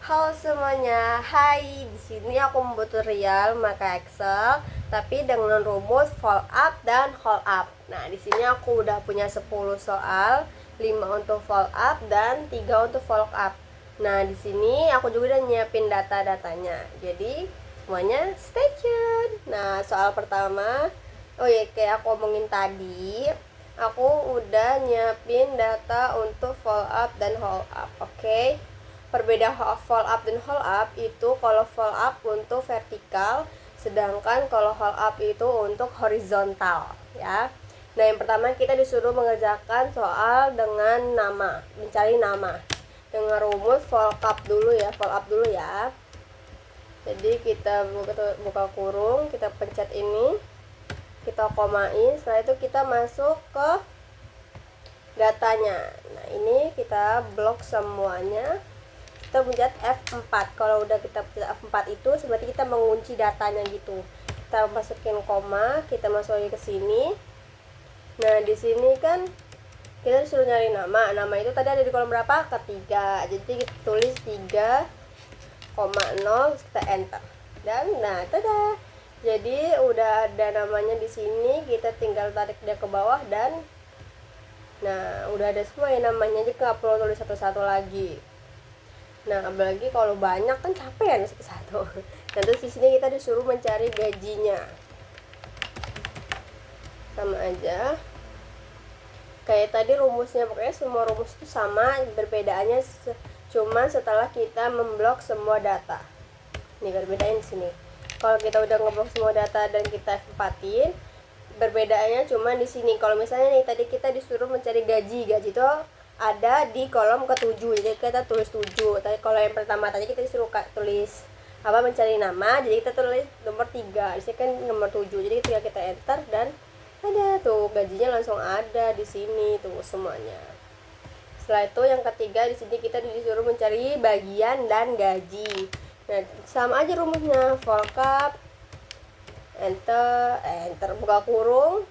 Halo semuanya, hai. Di sini aku membuat tutorial maka Excel, tapi dengan rumus fold up dan hold up. Nah, di sini aku udah punya 10 soal, 5 untuk fold up dan 3 untuk fold up. Nah, di sini aku juga udah nyiapin data-datanya. Jadi, semuanya stay tune. Nah, soal pertama, oh ya, kayak aku omongin tadi, aku udah nyiapin data untuk fold up dan hold up. Oke. Perbedaan fold up dan hold up itu, kalau fold up untuk vertikal, sedangkan kalau hold up itu untuk horizontal ya. Nah, yang pertama kita disuruh mengerjakan soal dengan nama, mencari nama dengan rumus fold up dulu ya, fold up dulu ya. Jadi kita buka kurung, kita pencet ini, kita komain, setelah itu kita masuk ke datanya. Nah, ini kita blok semuanya, kita pencet F4. Kalau udah kita pencet F4 itu seperti kita mengunci datanya gitu. Kita masukin koma, kita masukin ke sini. Nah, di sini kan kita disuruh nyari nama. Nama itu tadi ada di kolom berapa? Ketiga. Jadi kita tulis 3,0, kita enter. Dan nah, tada. Jadi udah ada namanya di sini, kita tinggal tarik dia ke bawah dan nah, udah ada semua ya namanya, jadi nggak perlu tulis satu-satu lagi. Nah, apalagi kalau banyak kan capek ya satu-satu. Nah, terus di sini kita disuruh mencari gajinya. Sama aja. Kayak tadi rumusnya, pokoknya semua rumus itu sama, perbedaannya cuma setelah kita memblok semua data. Nih, perbedaannya di sini. Kalau kita udah ngeblok semua data dan kita F4-in, perbedaannya cuma di sini. Kalau misalnya nih tadi kita disuruh mencari gaji itu ada di kolom ke-7, jadi kita tulis 7. Tapi kalau yang pertama tadi kita disuruh tulis apa, mencari nama, jadi kita tulis nomor 3. Di sini kan nomor 7. Jadi tinggal kita enter dan ada tuh gajinya langsung ada di sini tuh semuanya. Setelah itu yang ketiga, di sini kita disuruh mencari bagian dan gaji. Nah, sama aja rumusnya, fold up, enter, buka kurung,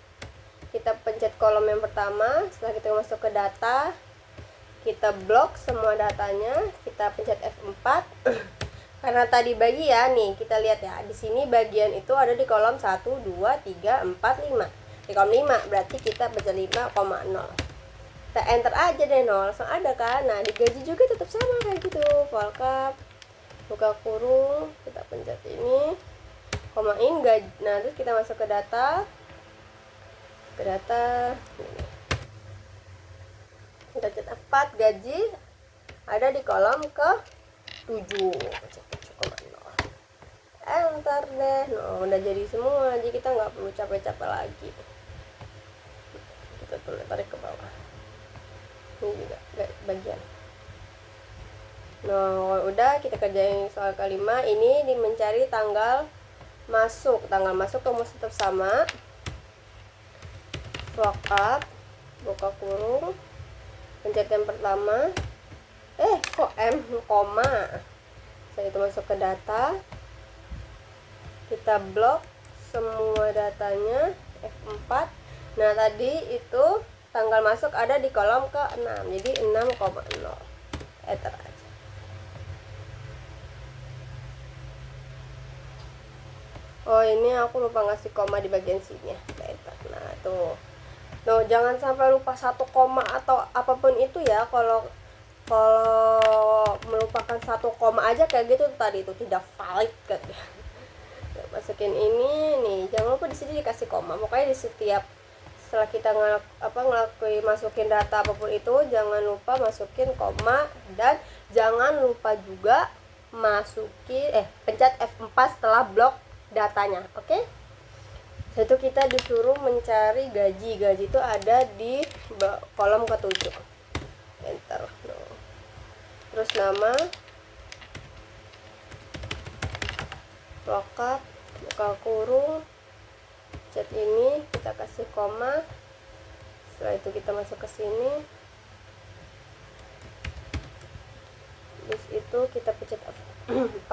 kita pencet kolom yang pertama. Setelah kita masuk ke data, kita blok semua datanya, kita pencet F4. Karena tadi bagian nih, kita lihat ya, di sini bagian itu ada di kolom 1, 2, 3, 4, 5. Di kolom 5 berarti kita pencet 5,0. Kita enter aja deh, 0 langsung ada kan. Nah, di gaji juga tetap sama kayak gitu, fold up, buka kurung, kita pencet ini, komain gaji. Nah, terus kita masuk ke data, kita pencet F4, gaji ada di kolom ke-7, enter deh. Nah, udah jadi semua, jadi kita nggak perlu capek-capek lagi. Kita tarik ke bawah, ini juga bagian. Nah, udah kita kerjain soal kelima. Ini di mencari tanggal masuk rumus tetap sama, lock up, buka kurung, pencet yang pertama, kok M, koma. Setelah itu masuk ke data, kita blok semua datanya, F4. Nah, tadi itu tanggal masuk ada di kolom ke-6, jadi 6,0, enter aja. Oh, ini aku lupa ngasih koma di bagian sini ya, enter. Nah, tuh. No, jangan sampai lupa 1 koma atau apapun itu ya. Kalau melupakan 1 koma aja kayak gitu tadi itu tidak valid kan. Masukin ini nih, jangan lupa di sini dikasih koma. Pokoknya di setiap setelah kita masukin data apapun itu, jangan lupa masukin koma, dan jangan lupa juga pencet F4 setelah blok datanya. Oke? Setelah itu kita disuruh mencari gaji itu ada di kolom ke-7, enter. Terus nama, lock up, buka kurung, chat ini, kita kasih koma. Setelah itu kita masuk ke sini, terus itu kita pencet F4.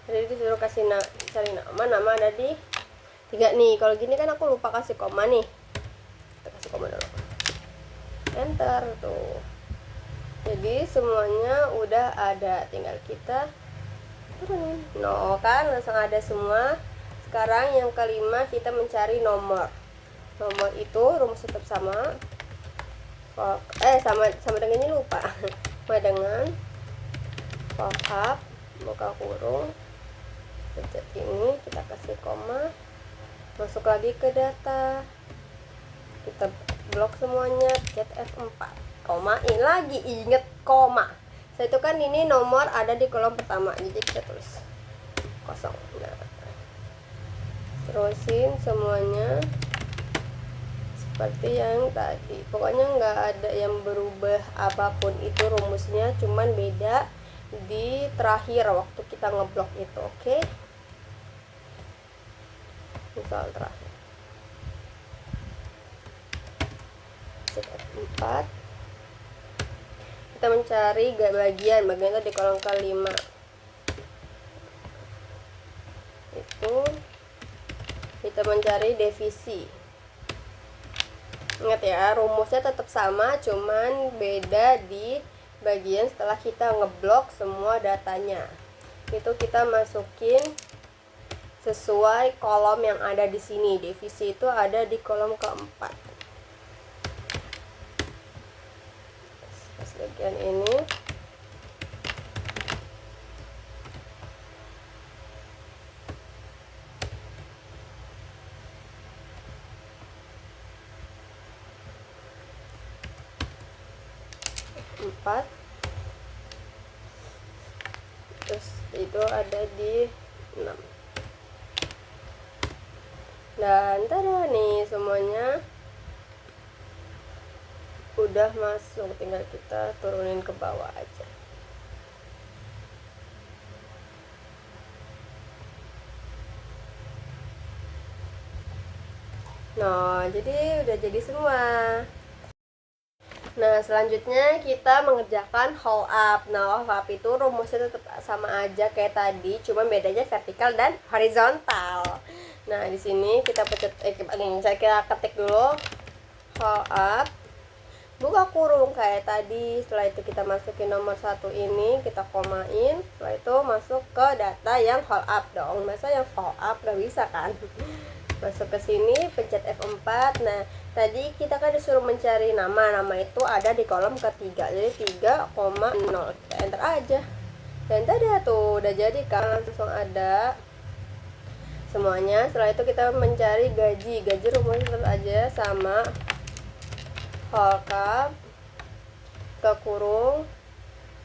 Jadi disuruh kasih cari nama ada di 3 nih. Kalau gini kan aku lupa kasih koma nih, kita kasih koma dulu, enter tuh. Jadi semuanya udah ada, tinggal kita turunin. No kan, langsung ada semua. Sekarang yang kelima kita mencari nomor. Nomor itu rumus tetap sama. Sama dengan ini lupa. Sama dengan follow up, buka kurung, pencet ini, kita kasih koma, masuk lagi ke data, kita blok semuanya, pencet F4, koma, ini lagi inget koma. Saya itu kan ini nomor ada di kolom pertama, jadi kita tulis kosong. Nah, terusin semuanya seperti yang tadi, pokoknya nggak ada yang berubah apapun itu rumusnya, cuman beda di terakhir waktu kita ngeblok itu. Oke, misal terakhir F4, kita mencari bagian itu di kolom kelima, itu kita mencari divisi. Ingat ya, rumusnya tetap sama, cuman beda di bagian setelah kita ngeblok semua datanya. Itu kita masukin sesuai kolom yang ada di sini. Divisi itu ada di kolom keempat. Pas bagian ini empat, terus itu ada di 6. Dan tada nih, semuanya udah masuk, tinggal kita turunin ke bawah aja. Nah, jadi udah jadi semua. Nah, selanjutnya kita mengerjakan hold up. Nah, hold up itu rumusnya tetap sama aja kayak tadi, cuma bedanya vertikal dan horizontal. Nah, di sini kita pencet kita ketik dulu hold up, buka kurung kayak tadi. Setelah itu kita masukin nomor 1 ini, kita komain. Setelah itu masuk ke data yang hold up dong. Masa yang hold up gak bisa kan? Masuk ke sini, pencet F4. Nah, tadi kita kan disuruh mencari nama itu ada di kolom ketiga, jadi 3,0. Kita enter aja, dan tadi tuh udah jadi kan, langsung ada semuanya. Setelah itu kita mencari gaji rumusnya tetap aja sama, holkap ke kurung,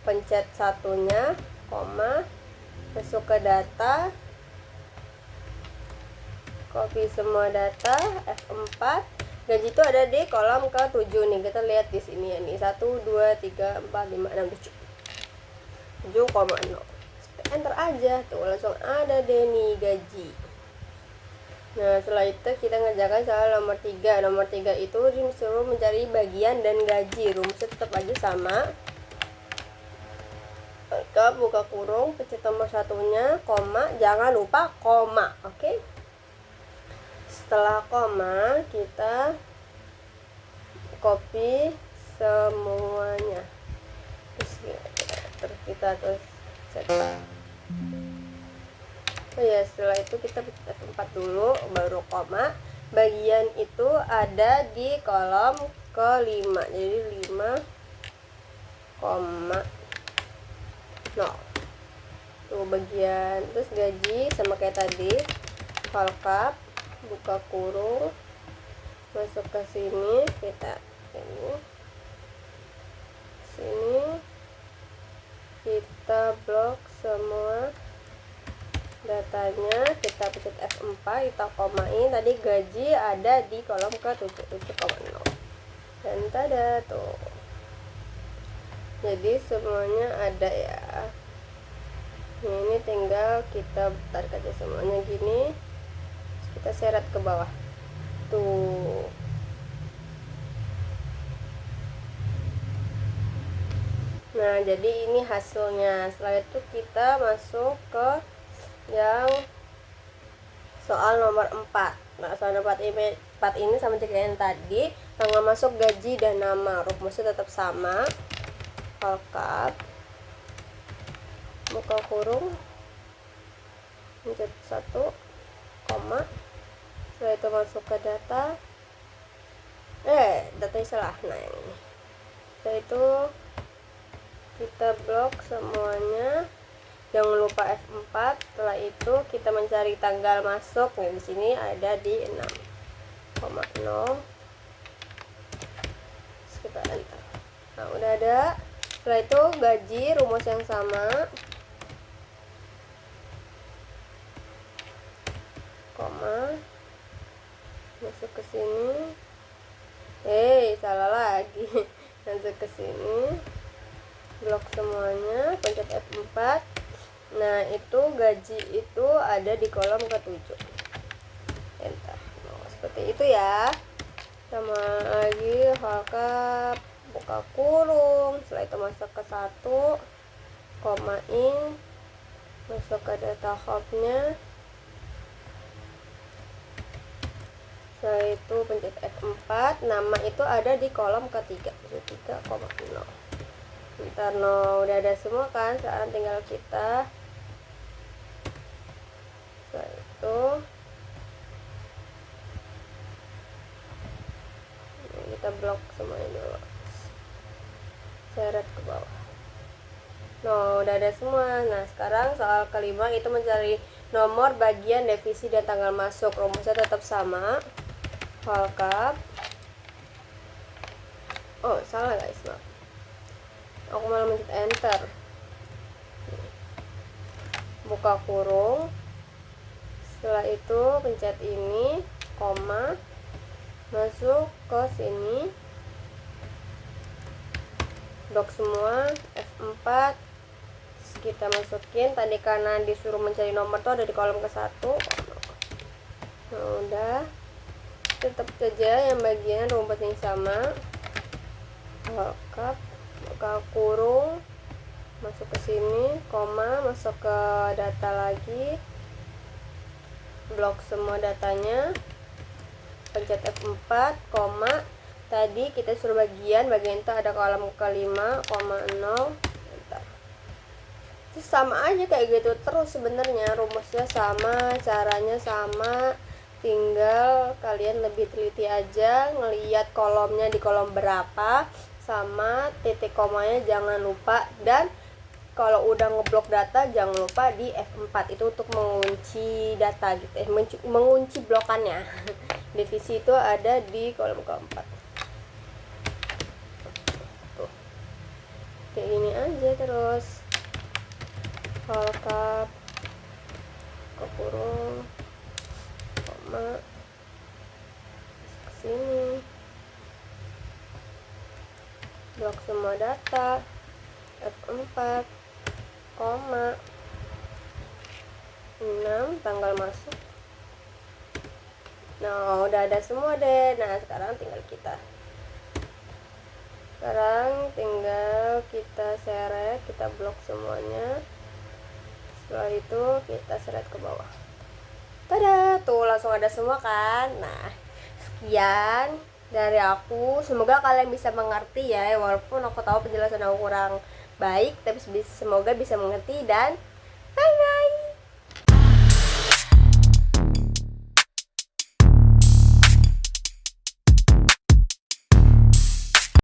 pencet satunya, koma, masuk ke data, copy semua data, F4. Gaji itu ada di kolom ke-7 nih. Kita lihat di sini ya nih. 1 2 3 4 5 6 7. 7,0. Enter aja tuh, langsung ada deh nih gaji. Nah, setelah itu kita ngerjakan soal nomor 3. Nomor 3 itu disuruh mencari bagian dan gaji. Rumusnya tetap aja sama. Buka kurung, pencet nomor satunya, koma, jangan lupa koma. Oke? Setelah koma, kita copy semuanya, terus kita cetak. Oh ya, setelah itu kita pencet F4 dulu, baru koma. Bagian itu ada di kolom ke-5, jadi 5,0. Tuh bagian. Terus gaji sama kayak tadi, holkap, buka kurung, masuk ke sini, kita ini sini, kita blok semua datanya, kita pencet F4, kita komain. Tadi gaji ada di kolom ke-7,0, dan tada tuh, jadi semuanya ada ya. Ini tinggal kita tarik aja semuanya gini, kita seret ke bawah tuh. Nah, jadi ini hasilnya. Setelah itu kita masuk ke yang soal nomor 4. Nah, soal nomor 4 ini sama juga yang tadi, tanggal masuk gaji dan nama. Rumusnya tetap sama. all cap, buka kurung, pencet 1, koma, setelah itu masuk ke data, datanya salah, nah yang ini. Setelah itu kita blok semuanya, jangan lupa F4. Setelah itu kita mencari tanggal masuk, nah di sini ada di 6,0, kita enter. Nah udah ada. Setelah itu gaji, rumus yang sama, koma, masuk ke sini, salah lagi. Masuk ke sini, blok semuanya, pencet F4. Nah itu gaji itu ada di kolom ke-7, enter. Nah, seperti itu ya. Sama lagi all cap, buka kurung, setelah itu masuk ke 1, koma in, masuk ke data hopnya, setelah itu pencet F4. Nama itu ada di kolom ketiga, 3,0. Bentar, udah ada semua kan, sekarang tinggal kita, setelah itu kita blok semuanya dulu, seret ke bawah. Udah ada semua. Nah sekarang soal kelima itu mencari nomor bagian divisi dan tanggal masuk. Rumusnya tetap sama, all cap, salah guys, maaf, aku malah mencet enter. Buka kurung, setelah itu pencet ini, koma, masuk ke sini, blok semua, F4, kita masukin. Tadi karena disuruh mencari nomor tuh ada di kolom ke-1. Nah udah, tetap saja yang bagian rumput yang sama, all cap, buka kurung, masuk ke sini, koma, masuk ke data lagi, blok semua datanya, pencet F4, koma, tadi kita suruh bagian itu ada kolom ke-5, koma 0, bentar. Itu sama aja kayak gitu terus sebenarnya, rumusnya sama, caranya sama, tinggal kalian lebih teliti aja, ngelihat kolomnya di kolom berapa, sama titik komanya jangan lupa. Dan kalau udah ngeblok data jangan lupa di F4, itu untuk mengunci data gitu, mengunci blokannya. Divisi itu ada di kolom keempat. Tuh, kayak gini aja terus, all cap, ke kurung, koma, ke sini, blok semua data, F4, koma, 6, tanggal masuk. Nah udah ada semua deh. Nah sekarang tinggal kita seret, kita blok semuanya, setelah itu kita seret ke bawah. Tada, tuh langsung ada semua kan. Nah sekian dari aku, semoga kalian bisa mengerti ya, walaupun aku tahu penjelasan aku kurang baik, tapi semoga bisa mengerti. Dan bye bye.